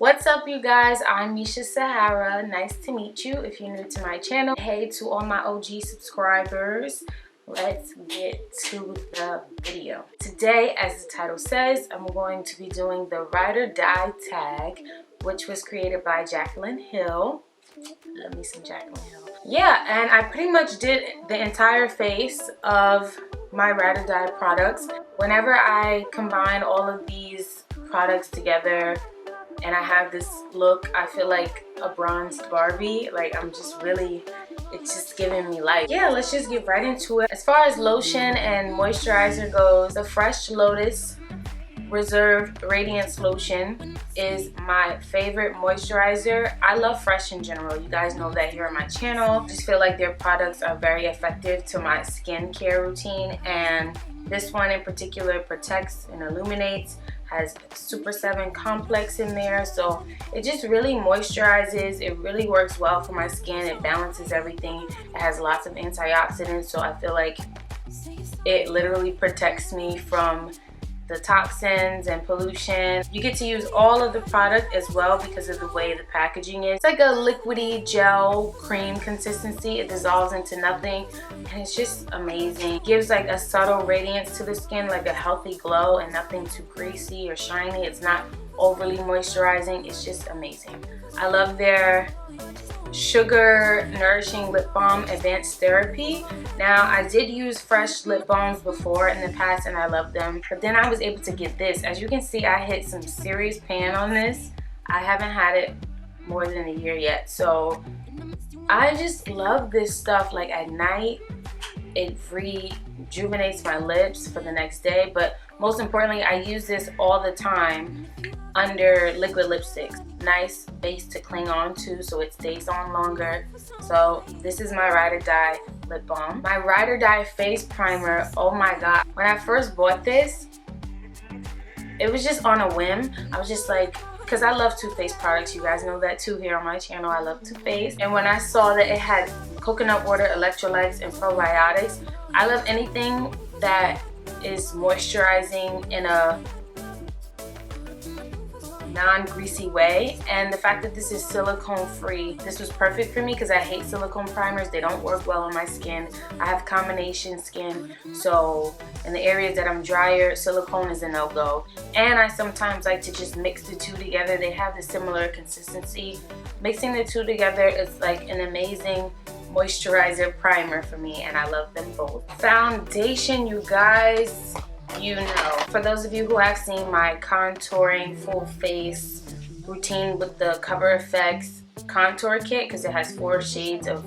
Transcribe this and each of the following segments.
What's up, you guys? I'm Misha Sahara. Nice to meet you if you're new to my channel. Hey to all my OG subscribers. Let's get to the video. Today, as the title says, I'm going to be doing the Ride or Die tag, which was created by Jacqueline Hill. Love me some Jacqueline Hill. Yeah, and I pretty much did the entire face of my Ride or Die products. Whenever I combine all of these products together and I have this look, I feel like a bronzed Barbie. Like, I'm just really, it's just giving me life. Yeah, let's just get right into it. As far as lotion and moisturizer goes, the Fresh Lotus Reserve Radiance Lotion is my favorite moisturizer. I love Fresh in general. You guys know that here on my channel. I just feel like their products are very effective to my skincare routine, and this one in particular protects and illuminates, has Super 7 complex in there, so it just really moisturizes. It really works well for my skin. It balances everything. It has lots of antioxidants, so I feel like it literally protects me from the toxins and pollution. You get to use all of the product as well because of the way the packaging is. It's like a liquidy gel cream consistency. It dissolves into nothing and it's just amazing. It gives like a subtle radiance to the skin, like a healthy glow, and nothing too greasy or shiny. It's not overly moisturizing. It's just amazing. I love their Sugar Nourishing Lip Balm Advanced Therapy. Now, I did use Fresh lip balms before in the past and I love them, but then I was able to get this. As you can see, I hit some serious pan on this. I haven't had it more than a year yet, so I just love this stuff. Like at night, it rejuvenates my lips for the next day, but most importantly, I use this all the time under liquid lipsticks. Nice base to cling on to so it stays on longer. So this is my Ride or Die lip balm. My Ride or Die face primer, oh my god. When I first bought this, it was just on a whim. I was just like, because I love Too Faced products, you guys know that too here on my channel. I love Too Faced, and when I saw that it had coconut water, electrolytes, and probiotics, I love anything that is moisturizing in a non-greasy way, and the fact that this is silicone free, this was perfect for me because I hate silicone primers. They don't work well on my skin. I have combination skin, so in the areas that I'm drier, silicone is a no-go. And I sometimes like to just mix the two together. They have the similar consistency. Mixing the two together is like an amazing moisturizer primer for me, and I love them both. Foundation, you guys, you know, for those of you who have seen my contouring full face routine with the Cover FX contour kit, because it has 4 shades of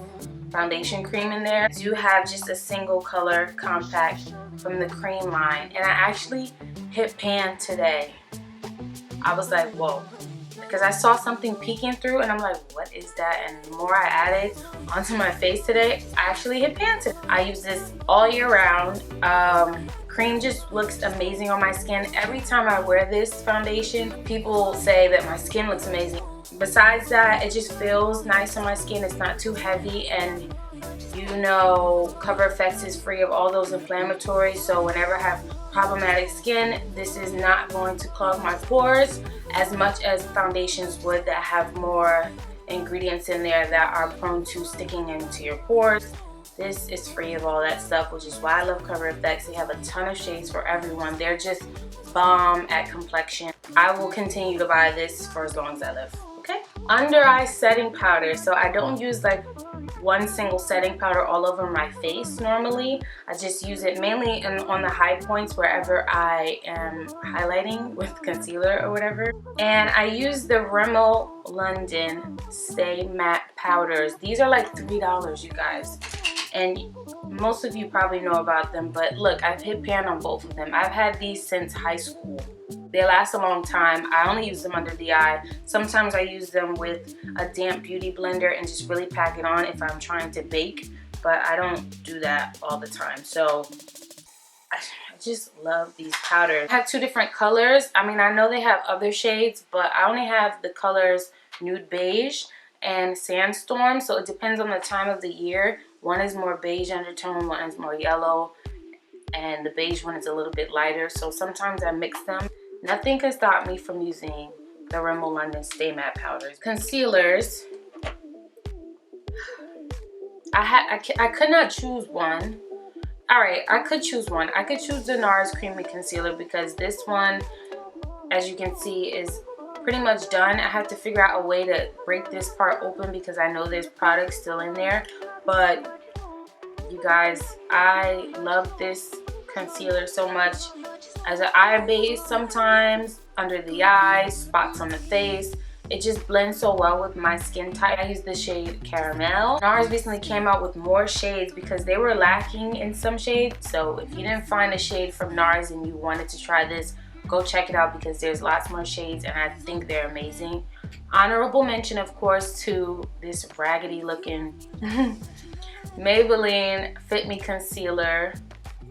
foundation cream in there, I do have just a single color compact from the cream line, and I actually hit pan today. I was like, whoa, because I saw something peeking through and I'm like, what is that? And the more I added onto my face today, I actually hit pan today. I use this all year round. Cream just looks amazing on my skin. Every time I wear this foundation, people say that my skin looks amazing. Besides that, it just feels nice on my skin. It's not too heavy, and you know Cover FX is free of all those inflammatories, so whenever I have problematic skin, this is not going to clog my pores as much as foundations would that have more ingredients in there that are prone to sticking into your pores. This is free of all that stuff, which is why I love Cover FX. They have a ton of shades for everyone. They're just bomb at complexion. I will continue to buy this for as long as I live. Okay? Under eye setting powder. So I don't use like one single setting powder all over my face normally. I just use it mainly on the high points wherever I am highlighting with concealer or whatever. And I use the Rimmel London Stay Matte powders. These are like $3, you guys. And most of you probably know about them, but look, I've hit pan on both of them. I've had these since high school. They last a long time. I only use them under the eye. Sometimes I use them with a damp beauty blender and just really pack it on if I'm trying to bake, but I don't do that all the time. So I just love these powders. I have 2 different colors. I mean, I know they have other shades, but I only have the colors Nude Beige and Sandstorm, so it depends on the time of the year. One is more beige undertone, one is more yellow, and the beige one is a little bit lighter, so sometimes I mix them. Nothing can stop me from using the Rimmel London Stay Matte powders. Concealers. I could not choose one. All right, I could choose one. I could choose the NARS Creamy Concealer because this one, as you can see, is pretty much done. I have to figure out a way to break this part open because I know there's product still in there. But you guys, I love this concealer so much. As an eye base sometimes, under the eyes, spots on the face. It just blends so well with my skin type. I use the shade Caramel. NARS recently came out with more shades because they were lacking in some shades. So if you didn't find a shade from NARS and you wanted to try this, go check it out because there's lots more shades and I think they're amazing. Honorable mention, of course, to this raggedy looking Maybelline Fit Me Concealer,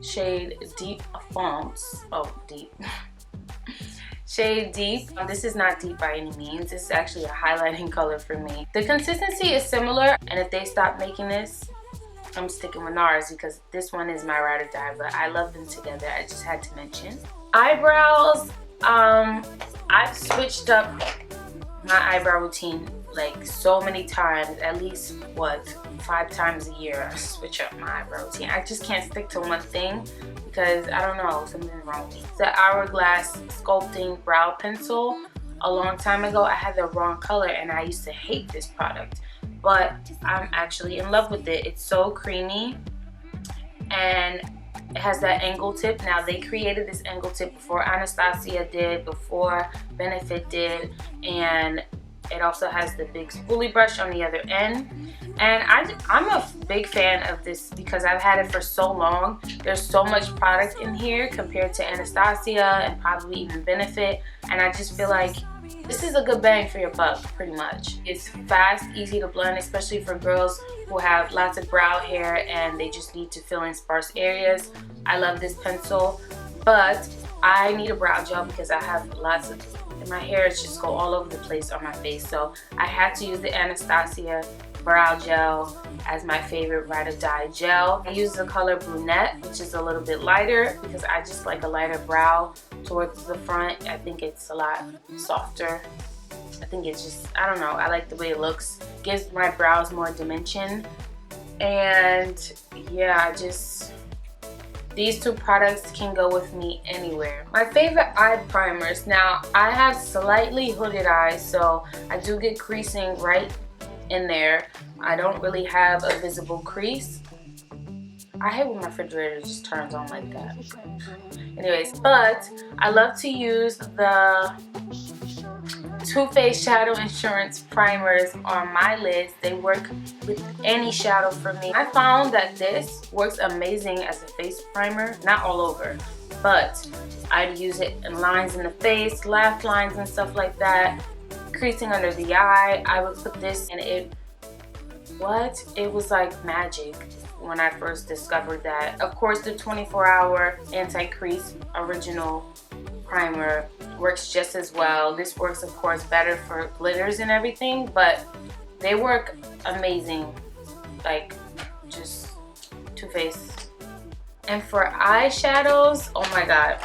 shade Deep Fonts. Oh, deep. Shade Deep. This is not deep by any means. This is actually a highlighting color for me. The consistency is similar, and if they stop making this, I'm sticking with NARS because this one is my ride or die, but I love them together. I just had to mention. Eyebrows. I've switched up my eyebrow routine like so many times, at least what, 5 times a year I switch up my eyebrow routine. I just can't stick to one thing because I don't know, something's wrong with me. The Hourglass Sculpting Brow Pencil. A long time ago I had the wrong color and I used to hate this product, but I'm actually in love with it. It's so creamy and it has that angle tip. Now they created this angle tip before Anastasia did, before Benefit did, and it also has the big spoolie brush on the other end. And I'm a big fan of this because I've had it for so long. There's so much product in here compared to Anastasia and probably even Benefit, and I just feel like this is a good bang for your buck, pretty much. It's fast, easy to blend, especially for girls who have lots of brow hair and they just need to fill in sparse areas. I love this pencil, but I need a brow gel because I have lots of, my hair just go all over the place on my face. So I had to use the Anastasia brow gel as my favorite ride or die gel. I use the color Brunette, which is a little bit lighter because I just like a lighter brow towards the front. I think it's a lot softer. I think it's just, I don't know, I like the way it looks. Gives my brows more dimension. And yeah, these two products can go with me anywhere. My favorite eye primers. Now, I have slightly hooded eyes, so I do get creasing right in there. I don't really have a visible crease. I hate when my refrigerator just turns on like that. Anyways, but I love to use the Too Faced Shadow Insurance primers on my lids. They work with any shadow for me. I found that this works amazing as a face primer, not all over, but I'd use it in lines in the face, laugh lines and stuff like that, creasing under the eye. I would put this and it was like magic when I first discovered that. Of course, the 24-hour anti-crease original primer works just as well. This works, of course, better for glitters and everything, but they work amazing. Like, just Too Faced. And for eyeshadows, oh my god,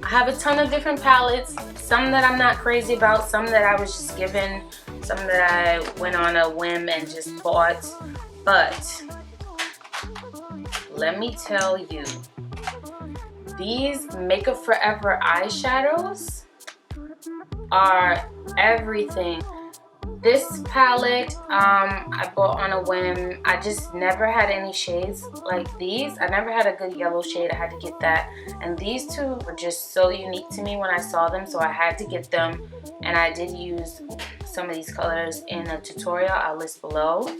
I have a ton of different palettes. Some that I'm not crazy about, some that I was just given, some that I went on a whim and just bought. But let me tell you, these Makeup Forever eyeshadows are everything. This palette I bought on a whim. I just never had any shades like these. I never had a good yellow shade. I had to get that. And these two were just so unique to me when I saw them, so I had to get them. And I did use some of these colors in a tutorial I'll list below.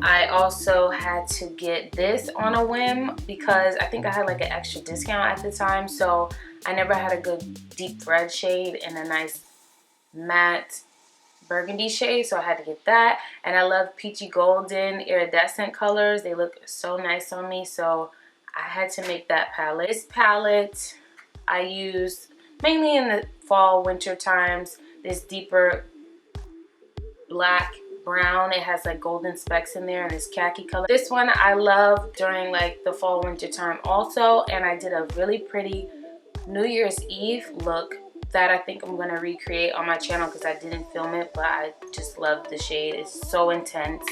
I also had to get this on a whim because I think I had like an extra discount at the time, so I never had a good deep red shade and a nice matte burgundy shade, so I had to get that. And I love peachy golden iridescent colors. They look so nice on me, so I had to make that palette. This palette I use mainly in the fall winter times. This deeper black brown, it has like golden specks in there, and this khaki color. This one I love during like the fall winter time also, and I did a really pretty New Year's Eve look that I think I'm going to recreate on my channel because I didn't film it, but I just love the shade. It's so intense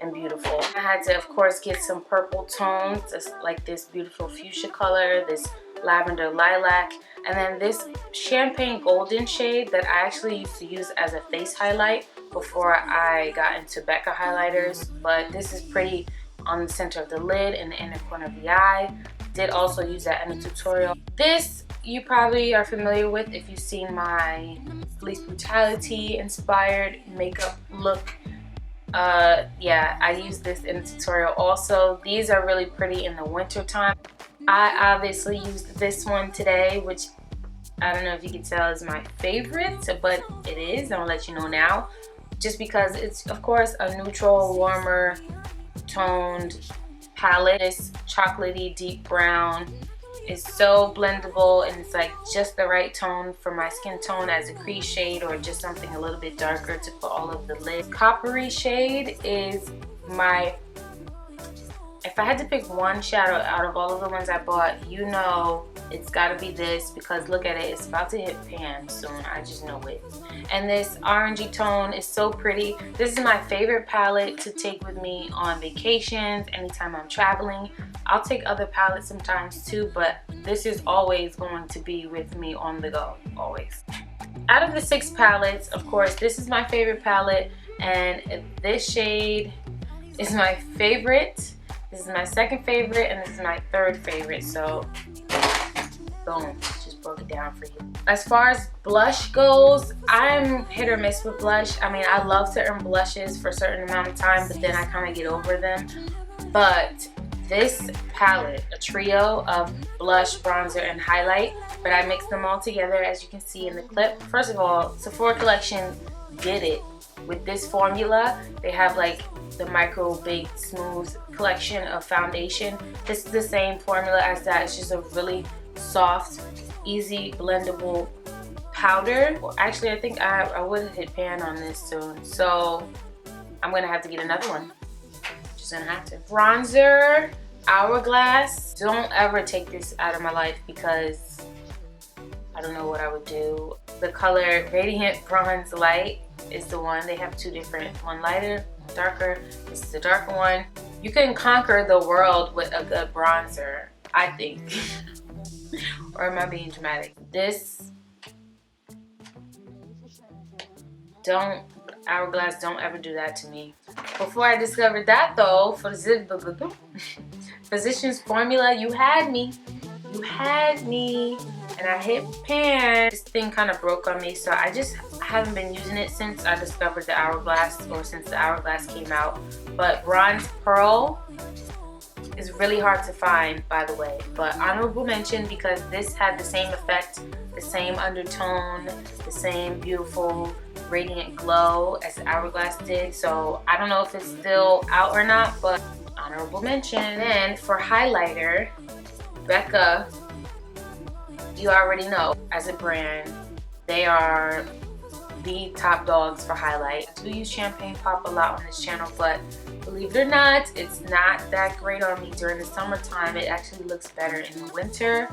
and beautiful. I had to, of course, get some purple tones, just like this beautiful fuchsia color, this lavender lilac, and then this champagne golden shade that I actually used to use as a face highlight before I got into Becca highlighters. But this is pretty on the center of the lid and the inner corner of the eye. Did also use that in a tutorial. This you probably are familiar with if you've seen my Police Brutality inspired makeup look. Yeah, I used this in a tutorial also. These are really pretty in the winter time. I obviously used this one today, which I don't know if you can tell is my favorite, but it is. I'll let you know now. Just because it's, of course, a neutral, warmer toned palette. This chocolatey deep brown is so blendable, and it's like just the right tone for my skin tone as a crease shade or just something a little bit darker to put all of the lid. Coppery shade is my, if I had to pick one shadow out of all of the ones I bought, you know it's gotta be this, because look at it, it's about to hit pan soon, I just know it. And this orangey tone is so pretty. This is my favorite palette to take with me on vacations, anytime I'm traveling. I'll take other palettes sometimes too, but this is always going to be with me on the go, always. Out of the 6 palettes, of course, this is my favorite palette, and this shade is my favorite. This is my second favorite, and this is my third favorite, so boom, just broke it down for you. As far as blush goes, I'm hit or miss with blush. I mean, I love to earn blushes for a certain amount of time, but then I kind of get over them. But this palette, a trio of blush, bronzer, and highlight, but I mixed them all together as you can see in the clip. First of all, Sephora Collection did it with this formula. They have like the Micro Baked Smooth collection of foundation. This is the same formula as that. It's just a really soft, easy blendable powder. Well, actually, I think I would hit pan on this soon, so I'm gonna have to get another one. Just gonna have to. Bronzer, Hourglass. Don't ever take this out of my life because I don't know what I would do. The color Radiant Bronze Light is the one. They have 2 different, one lighter, one darker. This is the darker one. You can conquer the world with a good bronzer, I think. Or am I being dramatic? This, Hourglass, don't ever do that to me. Before I discovered that though, for the Physicians Formula, you had me. You had me. And I hit pan. This thing kind of broke on me, so I just haven't been using it since I discovered the Hourglass, or since the Hourglass came out. But Bronze Pearl is really hard to find, by the way, but honorable mention because this had the same effect, the same undertone, the same beautiful radiant glow as the Hourglass did. So I don't know if it's still out or not, but honorable mention. Then for highlighter, Becca, you already know, as a brand, they are the top dogs for highlight. I do use Champagne Pop a lot on this channel, but believe it or not, it's not that great on me during the summertime. It actually looks better in the winter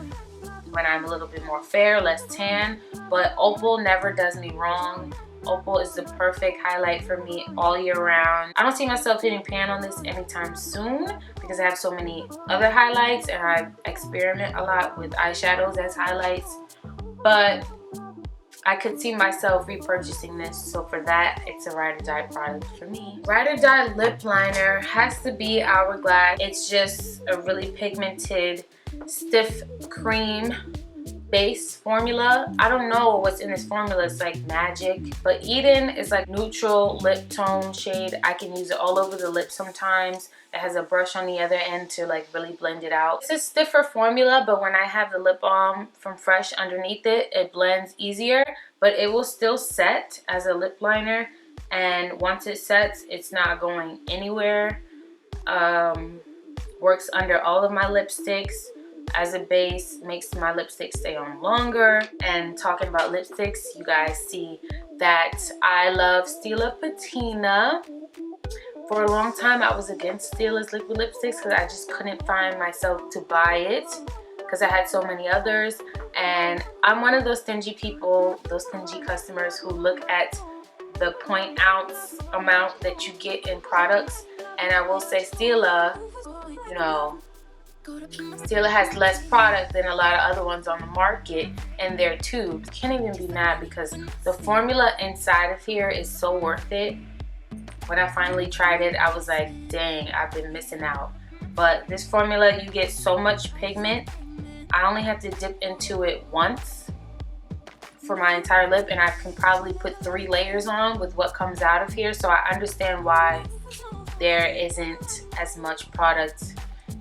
when I'm a little bit more fair, less tan. But Opal never does me wrong. Opal is the perfect highlight for me all year round. I don't see myself hitting pan on this anytime soon because I have so many other highlights and I experiment a lot with eyeshadows as highlights. But I could see myself repurchasing this, so for that, it's a ride or die product for me. Ride or die lip liner has to be Hourglass. It's just a really pigmented, stiff cream base formula. I don't know what's in this formula. It's like magic. But Eden is like neutral lip tone shade. I can use it all over the lip sometimes. It has a brush on the other end to like really blend it out. It's a stiffer formula, but when I have the lip balm from Fresh underneath it, it blends easier, but it will still set as a lip liner. And once it sets, it's not going anywhere. Works under all of my lipsticks as a base, makes my lipstick stay on longer. And talking about lipsticks, you guys see that I love Stila Patina. For a long time, I was against Stila's liquid lipsticks because I just couldn't find myself to buy it because I had so many others. And I'm one of those stingy people, those stingy customers who look at the 0.0 ounce amount that you get in products. And I will say Stila, you know, Stila has less product than a lot of other ones on the market in their tubes. Can't even be mad because the formula inside of here is so worth it. When I finally tried it, I was like, dang, I've been missing out. But this formula, you get so much pigment. I only have to dip into it once for my entire lip, and I can probably put 3 layers on with what comes out of here. So I understand why there isn't as much product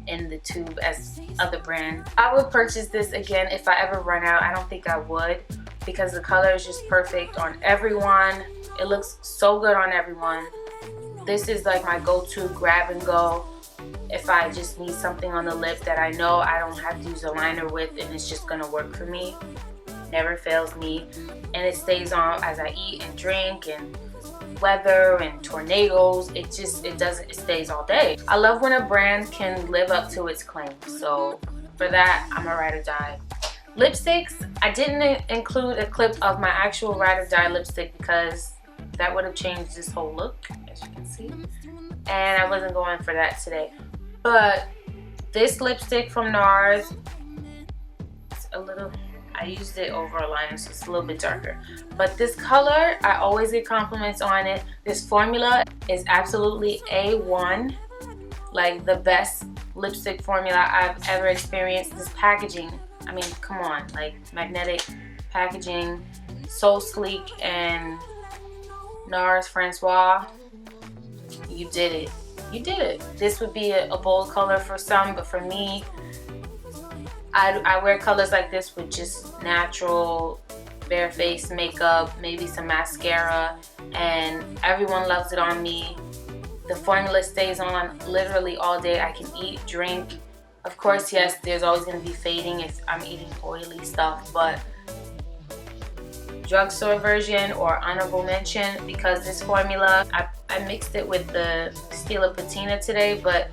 in the tube as other brands. I would purchase this again if I ever run out. I don't think I would, because the color is just perfect on everyone. It looks so good on everyone. This is like my go-to grab and go if I just need something on the lip that I know I don't have to use a liner with and it's just gonna work for me. Never fails me, and it stays on as I eat and drink and weather and tornadoes. It stays all day. I love when a brand can live up to its claims, so for that I'm a ride or die. Lipsticks, I didn't include a clip of my actual ride or die lipstick because that would have changed this whole look, as you can see, and I wasn't going for that today. But this lipstick from NARS, it's a little, I used it over a liner, so it's a little bit darker. But this color, I always get compliments on it. This formula is absolutely A1, like the best lipstick formula I've ever experienced. This packaging, I mean, come on, like magnetic packaging, so sleek. And NARS Francois, you did it. You did it. This would be a bold color for some, but for me, I wear colors like this with just natural bare face makeup, maybe some mascara, and everyone loves it on me. The formula stays on literally all day. I can eat, drink. Of course, yes, there's always going to be fading if I'm eating oily stuff, but drugstore version or honorable mention, because this formula, I mixed it with the Stila Patina today, but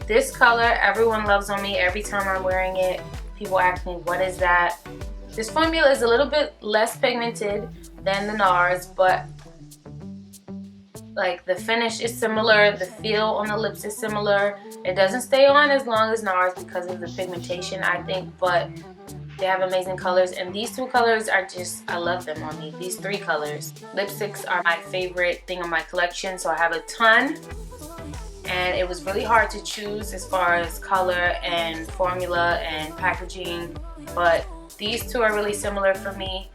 this color everyone loves on me. Every time I'm wearing it, people ask me, what is that? This formula is a little bit less pigmented than the NARS, but like the finish is similar, the feel on the lips is similar. It doesn't stay on as long as NARS because of the pigmentation, I think, but they have amazing colors, and these 2 colors are just, I love them on me. These 3 colors. Lipsticks are my favorite thing on my collection, so I have a ton, and it was really hard to choose as far as color and formula and packaging, but these 2 are really similar for me.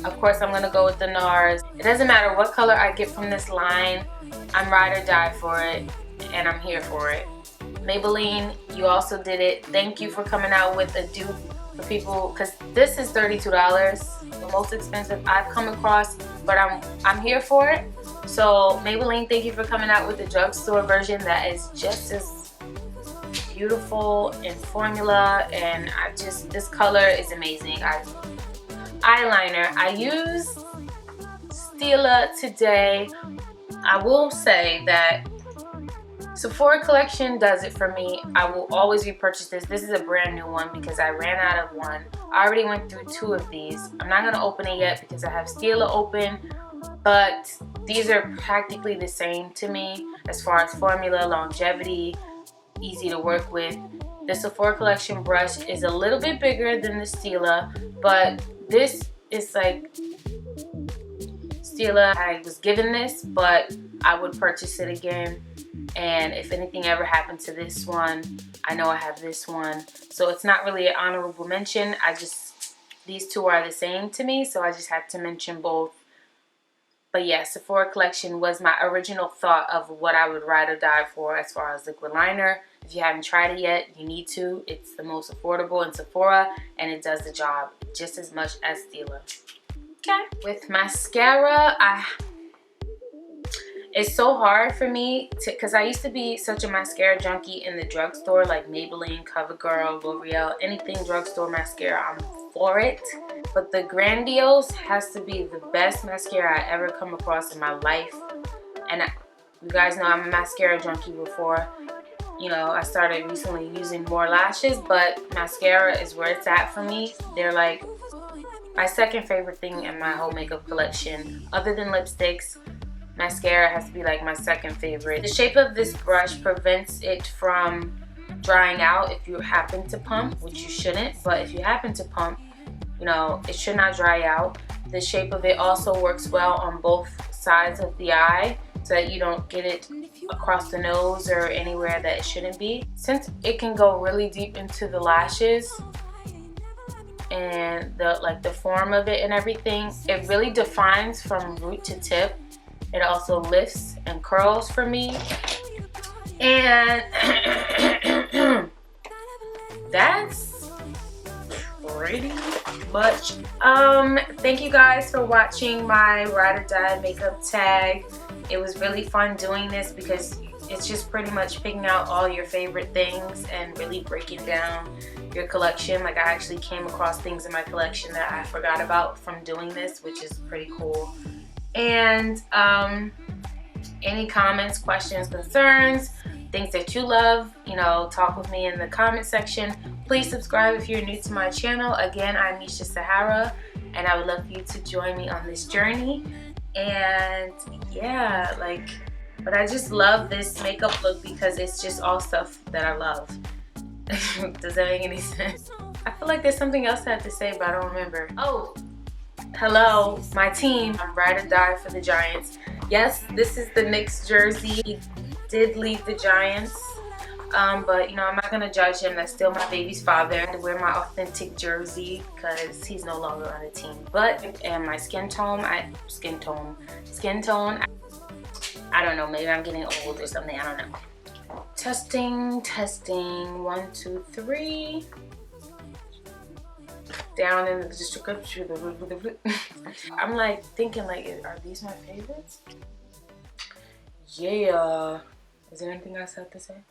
Of course, I'm gonna go with the NARS. It doesn't matter what color I get from this line, I'm ride or die for it, and I'm here for it. Maybelline, you also did it. Thank you for coming out with a dupe for people, because this is $32, the most expensive I've come across, but I'm here for it. So Maybelline, thank you for coming out with the drugstore version that is just as beautiful in formula, and this color is amazing. Eyeliner, I used Stila today. I will say that Sephora collection does it for me. I will always repurchase this. This is a brand new one because I ran out of one. I already went through 2 of these. I'm not going to open it yet because I have Stila open, but these are practically the same to me as far as formula, longevity, easy to work with. The Sephora collection brush is a little bit bigger than the Stila, but this is like Stila. I was given this, but I would purchase it again. And if anything ever happened to this one, I know I have this one. So it's not really an honorable mention. These 2 are the same to me, so I just had to mention both. But yeah, Sephora collection was my original thought of what I would ride or die for as far as liquid liner. If you haven't tried it yet, you need to. It's the most affordable in Sephora, and it does the job just as much as Stila. Okay. With mascara, it's so hard for me because I used to be such a mascara junkie in the drugstore, like Maybelline, CoverGirl, L'Oreal, anything drugstore mascara, I'm for it. But the Grandiose has to be the best mascara I ever come across in my life. And you guys know I'm a mascara junkie before. you know, I started recently using more lashes, but mascara is where it's at for me. They're like my second favorite thing in my whole makeup collection. Other than lipsticks, mascara has to be like my second favorite. The shape of this brush prevents it from drying out if you happen to pump, which you shouldn't, but if you happen to pump, you know, it should not dry out. The shape of it also works well on both sides of the eye so that you don't get it across the nose or anywhere that it shouldn't be. Since it can go really deep into the lashes and the form of it and everything, it really defines from root to tip. It also lifts and curls for me. And that's pretty much. Thank you guys for watching my ride or die makeup tag. It was really fun doing this because it's just pretty much picking out all your favorite things and really breaking down your collection. Like, I actually came across things in my collection that I forgot about from doing this, which is pretty cool. And any comments, questions, concerns, things that you love, you know, talk with me in the comment section. Please subscribe if you're new to my channel. Again, I'm Misha Sahara, and I would love for you to join me on this journey. And yeah, like, but I just love this makeup look because it's just all stuff that I love. Does that make any sense? I feel like there's something else I have to say, but I don't remember. Oh, hello, my team. I'm ride or die for the Giants. Yes, this is the Knicks jersey. He did leave the Giants, but you know, I'm not gonna judge him. That's still my baby's father. I had to wear my authentic jersey because he's no longer on the team. But and my skin tone, I don't know. Maybe I'm getting old or something. I don't know. Testing. 1, 2, 3. Down in the description. I'm like thinking, like, are these my favorites? Yeah. Is there anything else I have to say?